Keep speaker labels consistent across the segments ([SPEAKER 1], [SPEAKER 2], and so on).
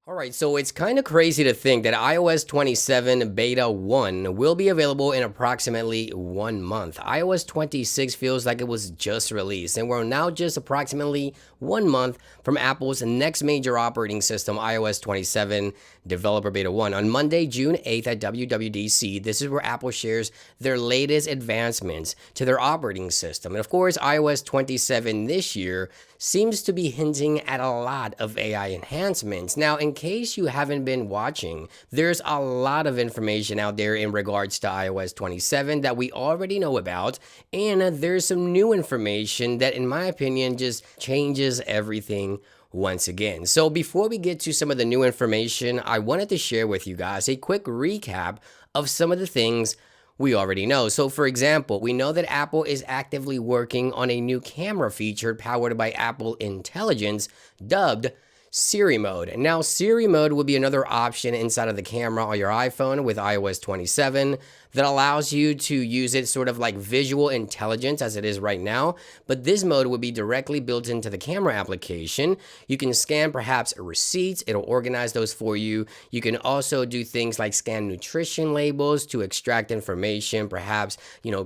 [SPEAKER 1] All right, so it's kind of crazy to think that iOS 27 Beta 1 will be available in approximately 1 month. iOS 26 feels like it was just released, and we're now just approximately 1 month from Apple's next major operating system, iOS 27 Developer Beta 1. On Monday, June 8th at WWDC, this is where Apple shares their latest advancements to their operating system. And of course, iOS 27 this year seems to be hinting at a lot of AI enhancements. Now, in case you haven't been watching, there's a lot of information out there in regards to iOS 27 that we already know about, and there's some new information that, in my opinion, just changes everything once again. So before we get to some of the new information, I wanted to share with you guys a quick recap of some of the things we already know. So for example, we know that Apple is actively working on a new camera feature powered by Apple Intelligence dubbed Siri mode. Now, Siri mode will be another option inside of the camera on your iPhone with iOS 27 that allows you to use it sort of like visual intelligence as it is right now, but this mode will be directly built into the camera application. You can scan perhaps receipts, it'll organize those for you. You can also do things like scan nutrition labels to extract information, perhaps,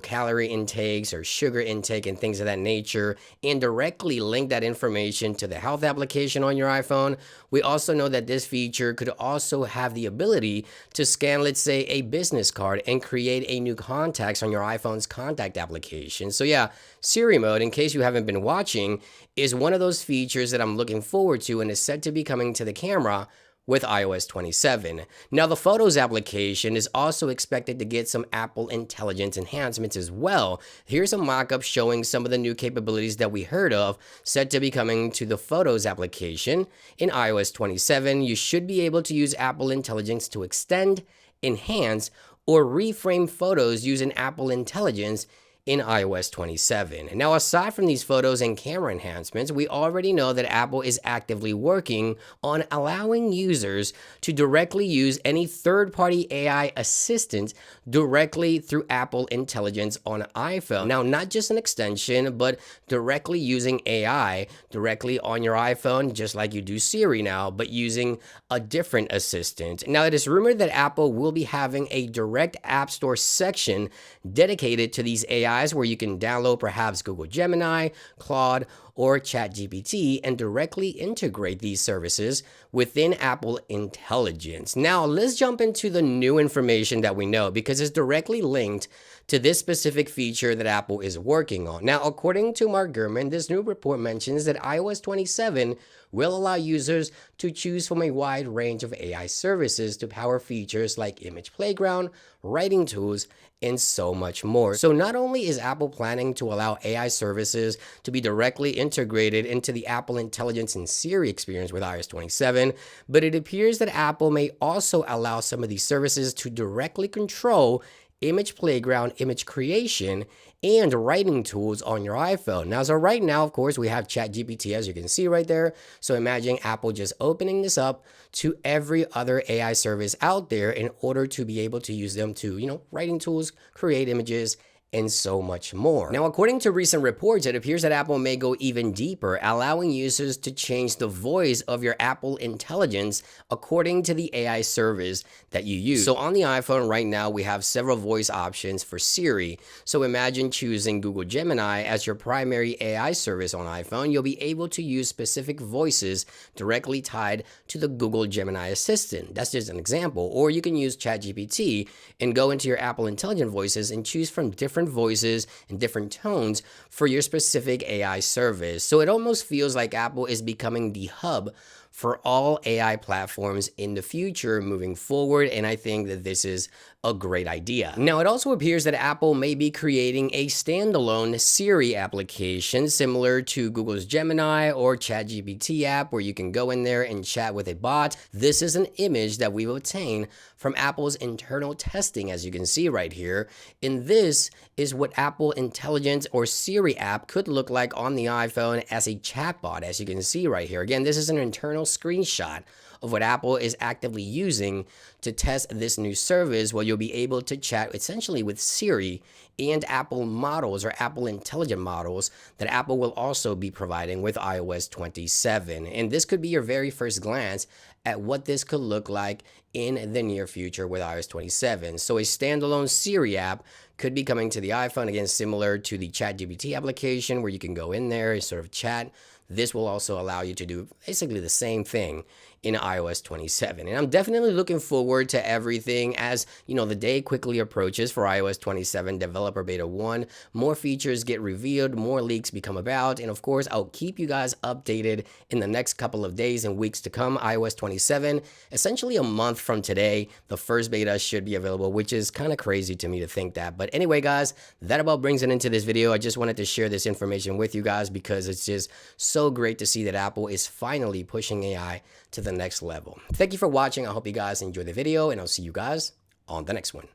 [SPEAKER 1] calorie intakes or sugar intake and things of that nature, and directly link that information to the health application on your iPhone. We also know that this feature could also have the ability to scan, let's say, a business card and create a new contacts on your iPhone's contact application. So yeah, Siri mode, in case you haven't been watching, is one of those features that I'm looking forward to and is said to be coming to the camera with iOS 27. Now, the Photos application is also expected to get some Apple Intelligence enhancements as well. Here's a mock-up showing some of the new capabilities that we heard of said to be coming to the Photos application. In iOS 27, you should be able to use Apple Intelligence to extend, enhance, or reframe photos using Apple Intelligence in iOS 27. Now, aside from these photos and camera enhancements, we already know that Apple is actively working on allowing users to directly use any third-party AI assistant directly through Apple Intelligence on iPhone. Now, not just an extension, but directly using AI directly on your iPhone, just like you do Siri now, but using a different assistant. Now, it is rumored that Apple will be having a direct App Store section dedicated to these AIs where you can download perhaps Google Gemini, Claude, or ChatGPT and directly integrate these services within Apple Intelligence. Now, let's jump into the new information that we know because it's directly linked to this specific feature that Apple is working on. Now, according to Mark Gurman, this new report mentions that iOS 27 will allow users to choose from a wide range of AI services to power features like image playground, writing tools, and so much more. So not only is Apple planning to allow AI services to be directly integrated into the Apple Intelligence and Siri experience with iOS 27, but it appears that Apple may also allow some of these services to directly control image playground, image creation, and writing tools on your iPhone. Now, so right now, of course, we have ChatGPT, as you can see right there. So imagine Apple just opening this up to every other AI service out there in order to be able to use them to, writing tools, create images, and so much more. Now, according to recent reports, it appears that Apple may go even deeper, allowing users to change the voice of your Apple Intelligence according to the AI service that you use. So on the iPhone right now, we have several voice options for Siri. So imagine choosing Google Gemini as your primary AI service on iPhone. You'll be able to use specific voices directly tied to the Google Gemini assistant. That's just an example. Or you can use ChatGPT and go into your Apple Intelligent voices and choose from different voices and different tones for your specific AI service. So it almost feels like Apple is becoming the hub for all AI platforms in the future moving forward, and I think that this is a great idea. Now, it also appears that Apple may be creating a standalone Siri application similar to Google's Gemini or ChatGPT app where you can go in there and chat with a bot. This is an image that we've obtained from Apple's internal testing, as you can see right here. And this is what Apple Intelligence or Siri app could look like on the iPhone as a chatbot, as you can see right here. Again, this is an internal screenshot of what Apple is actively using to test this new service, where you'll be able to chat essentially with Siri and Apple models or Apple intelligent models that Apple will also be providing with iOS 27. And this could be your very first glance at what this could look like in the near future with iOS 27. So a standalone Siri app could be coming to the iPhone, again, similar to the ChatGPT application where you can go in there and sort of chat. This will also allow you to do basically the same thing in iOS 27. And I'm definitely looking forward to everything as, the day quickly approaches for iOS 27 Developer Beta 1. More features get revealed, more leaks become about, and of course, I'll keep you guys updated in the next couple of days and weeks to come. iOS 27, essentially a month from today, the first beta should be available, which is kind of crazy to me to think that. But anyway, guys, that about brings it into this video. I just wanted to share this information with you guys because it's just so great to see that Apple is finally pushing AI to the next level. Thank you for watching. I hope you guys enjoyed the video, and I'll see you guys on the next one.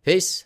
[SPEAKER 1] Peace.